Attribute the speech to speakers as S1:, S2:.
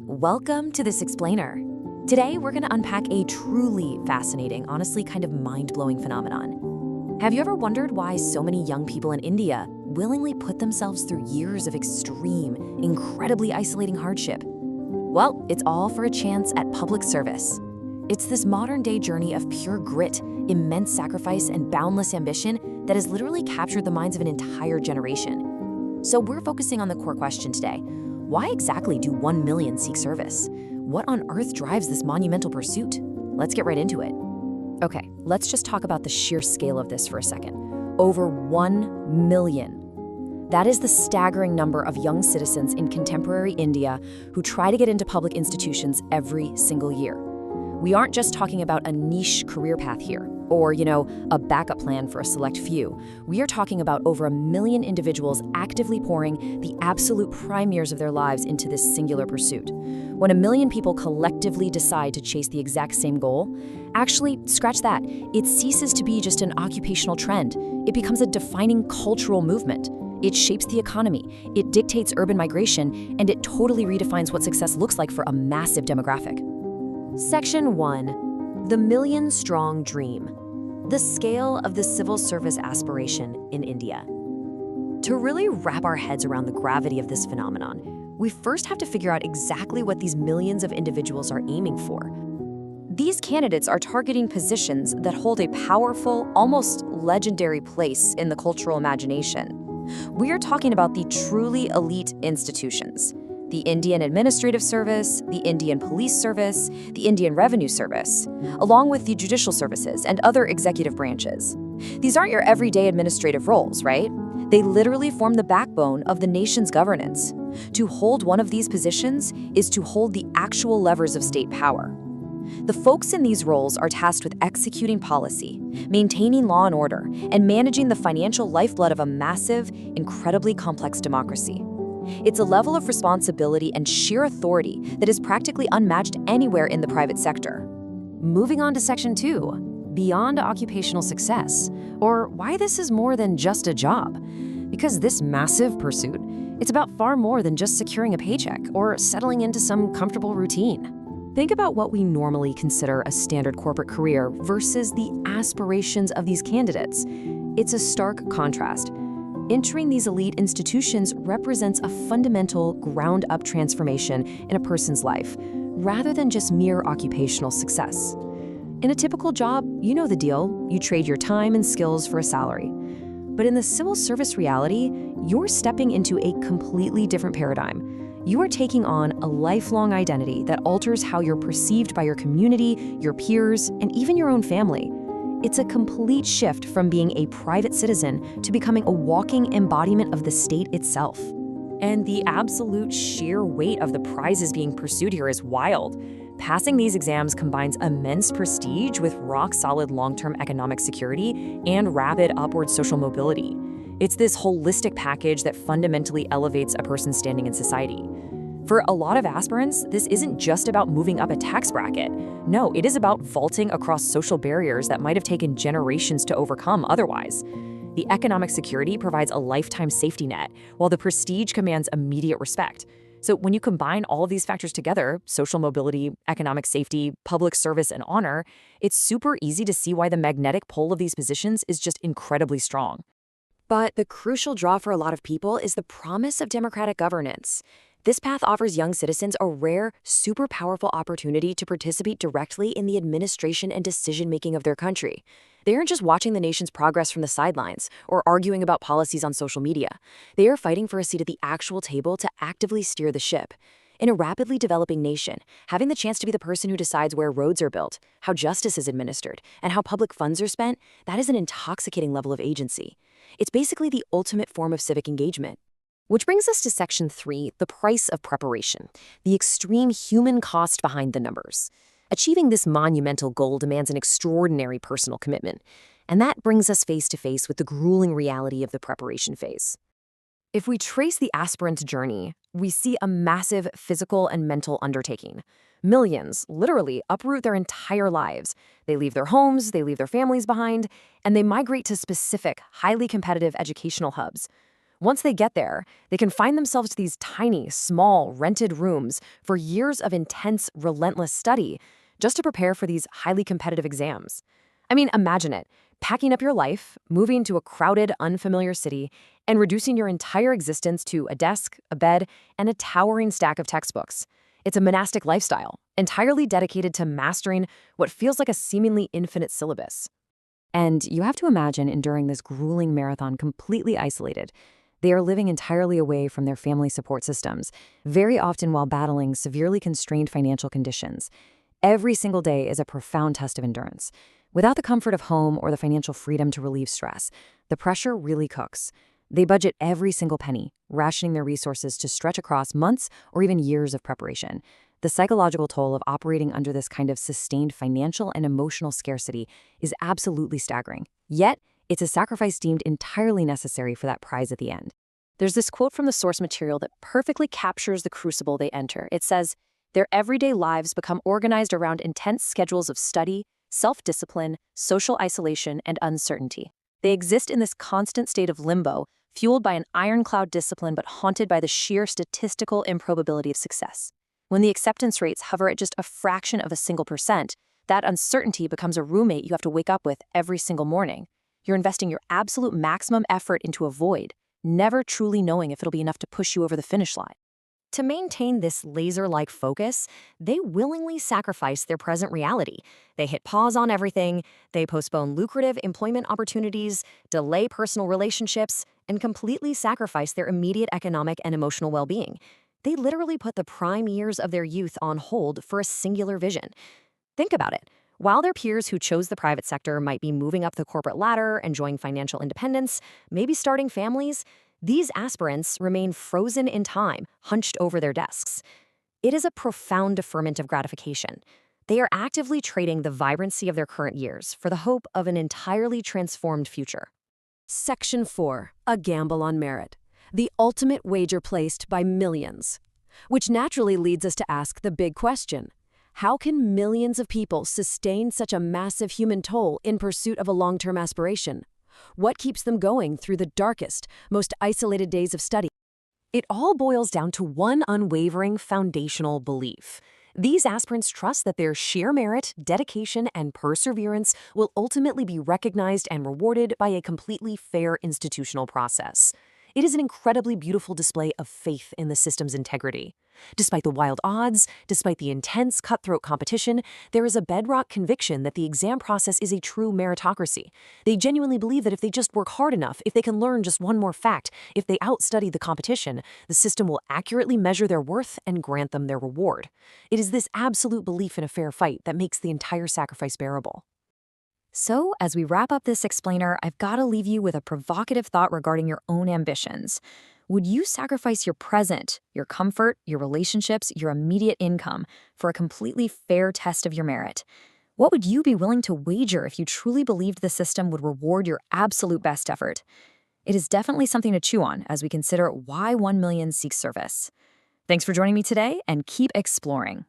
S1: Welcome to This Explainer. Today, we're going to unpack a truly fascinating, honestly kind of mind-blowing phenomenon. Have you ever wondered why so many young people in India willingly put themselves through years of extreme, incredibly isolating hardship? Well, it's all for a chance at public service. It's this modern-day journey of pure grit, immense sacrifice, and boundless ambition that has literally captured the minds of an entire generation. So we're focusing on the core question today. Why exactly do 1 million seek service? What on earth drives this monumental pursuit? Let's get right into it. Okay, let's just talk about the sheer scale of this for a second. Over 1 million. That is the staggering number of young citizens in contemporary India who try to get into public institutions every single year. We aren't just talking about a niche career path here, or, a backup plan for a select few. We are talking about over 1 million individuals actively pouring the absolute prime years of their lives into this singular pursuit. When 1 million people collectively decide to chase the exact same goal, actually, scratch that, it ceases to be just an occupational trend. It becomes a defining cultural movement. It shapes the economy, it dictates urban migration, and it totally redefines what success looks like for a massive demographic. Section 1. The Million-Strong Dream. The scale of the civil service aspiration in India. To really wrap our heads around the gravity of this phenomenon, we first have to figure out exactly what these millions of individuals are aiming for. These candidates are targeting positions that hold a powerful, almost legendary place in the cultural imagination. We are talking about the truly elite institutions. The Indian Administrative Service, the Indian Police Service, the Indian Revenue Service, along with the judicial services and other executive branches. These aren't your everyday administrative roles, right? They literally form the backbone of the nation's governance. To hold one of these positions is to hold the actual levers of state power. The folks in these roles are tasked with executing policy, maintaining law and order, and managing the financial lifeblood of a massive, incredibly complex democracy. It's a level of responsibility and sheer authority that is practically unmatched anywhere in the private sector. Moving on to Section 2, beyond occupational success, or why this is more than just a job. Because this massive pursuit, it's about far more than just securing a paycheck or settling into some comfortable routine. Think about what we normally consider a standard corporate career versus the aspirations of these candidates. It's a stark contrast. Entering these elite institutions represents a fundamental, ground-up transformation in a person's life, rather than just mere occupational success. In a typical job, you know the deal. You trade your time and skills for a salary. But in the civil service reality, you're stepping into a completely different paradigm. You are taking on a lifelong identity that alters how you're perceived by your community, your peers, and even your own family. It's a complete shift from being a private citizen to becoming a walking embodiment of the state itself. And the absolute sheer weight of the prizes being pursued here is wild. Passing these exams combines immense prestige with rock-solid long-term economic security and rapid upward social mobility. It's this holistic package that fundamentally elevates a person's standing in society. For a lot of aspirants, this isn't just about moving up a tax bracket. No, it is about vaulting across social barriers that might have taken generations to overcome otherwise. The economic security provides a lifetime safety net, while the prestige commands immediate respect. So when you combine all of these factors together, social mobility, economic safety, public service, and honor, it's super easy to see why the magnetic pull of these positions is just incredibly strong. But the crucial draw for a lot of people is the promise of democratic governance. This path offers young citizens a rare, super powerful opportunity to participate directly in the administration and decision-making of their country. They aren't just watching the nation's progress from the sidelines or arguing about policies on social media. They are fighting for a seat at the actual table to actively steer the ship. In a rapidly developing nation, having the chance to be the person who decides where roads are built, how justice is administered, and how public funds are spent, that is an intoxicating level of agency. It's basically the ultimate form of civic engagement. Which brings us to Section 3, the price of preparation, the extreme human cost behind the numbers. Achieving this monumental goal demands an extraordinary personal commitment, and that brings us face to face with the grueling reality of the preparation phase. If we trace the aspirant's journey, we see a massive physical and mental undertaking. Millions literally uproot their entire lives. They leave their homes, they leave their families behind, and they migrate to specific, highly competitive educational hubs. Once they get there, they can find themselves to these tiny, small, rented rooms for years of intense, relentless study just to prepare for these highly competitive exams. I mean, imagine it, packing up your life, moving to a crowded, unfamiliar city, and reducing your entire existence to a desk, a bed, and a towering stack of textbooks. It's a monastic lifestyle, entirely dedicated to mastering what feels like a seemingly infinite syllabus. And you have to imagine enduring this grueling marathon completely isolated. They are living entirely away from their family support systems, very often while battling severely constrained financial conditions. Every single day is a profound test of endurance. Without the comfort of home or the financial freedom to relieve stress, the pressure really cooks. They budget every single penny, rationing their resources to stretch across months or even years of preparation. The psychological toll of operating under this kind of sustained financial and emotional scarcity is absolutely staggering. Yet, it's a sacrifice deemed entirely necessary for that prize at the end. There's this quote from the source material that perfectly captures the crucible they enter. It says, "Their everyday lives become organized around intense schedules of study, self-discipline, social isolation, and uncertainty. They exist in this constant state of limbo, fueled by an ironclad discipline but haunted by the sheer statistical improbability of success. When the acceptance rates hover at just a fraction of a single percent, that uncertainty becomes a roommate you have to wake up with every single morning. You're investing your absolute maximum effort into a void, never truly knowing if it'll be enough to push you over the finish line." To maintain this laser-like focus, they willingly sacrifice their present reality. They hit pause on everything, they postpone lucrative employment opportunities, delay personal relationships, and completely sacrifice their immediate economic and emotional well-being. They literally put the prime years of their youth on hold for a singular vision. Think about it. While their peers who chose the private sector might be moving up the corporate ladder, enjoying financial independence, maybe starting families, these aspirants remain frozen in time, hunched over their desks. It is a profound deferment of gratification. They are actively trading the vibrancy of their current years for the hope of an entirely transformed future. Section 4. A gamble on merit. The ultimate wager placed by millions. Which naturally leads us to ask the big question. How can millions of people sustain such a massive human toll in pursuit of a long-term aspiration? What keeps them going through the darkest, most isolated days of study? It all boils down to one unwavering foundational belief. These aspirants trust that their sheer merit, dedication, and perseverance will ultimately be recognized and rewarded by a completely fair institutional process. It is an incredibly beautiful display of faith in the system's integrity. Despite the wild odds, despite the intense cutthroat competition, there is a bedrock conviction that the exam process is a true meritocracy. They genuinely believe that if they just work hard enough, if they can learn just one more fact, if they outstudy the competition, the system will accurately measure their worth and grant them their reward. It is this absolute belief in a fair fight that makes the entire sacrifice bearable. So, as we wrap up this explainer, I've got to leave you with a provocative thought regarding your own ambitions. Would you sacrifice your present, your comfort, your relationships, your immediate income for a completely fair test of your merit? What would you be willing to wager if you truly believed the system would reward your absolute best effort? It is definitely something to chew on as we consider why 1 million seeks service. Thanks for joining me today, and keep exploring.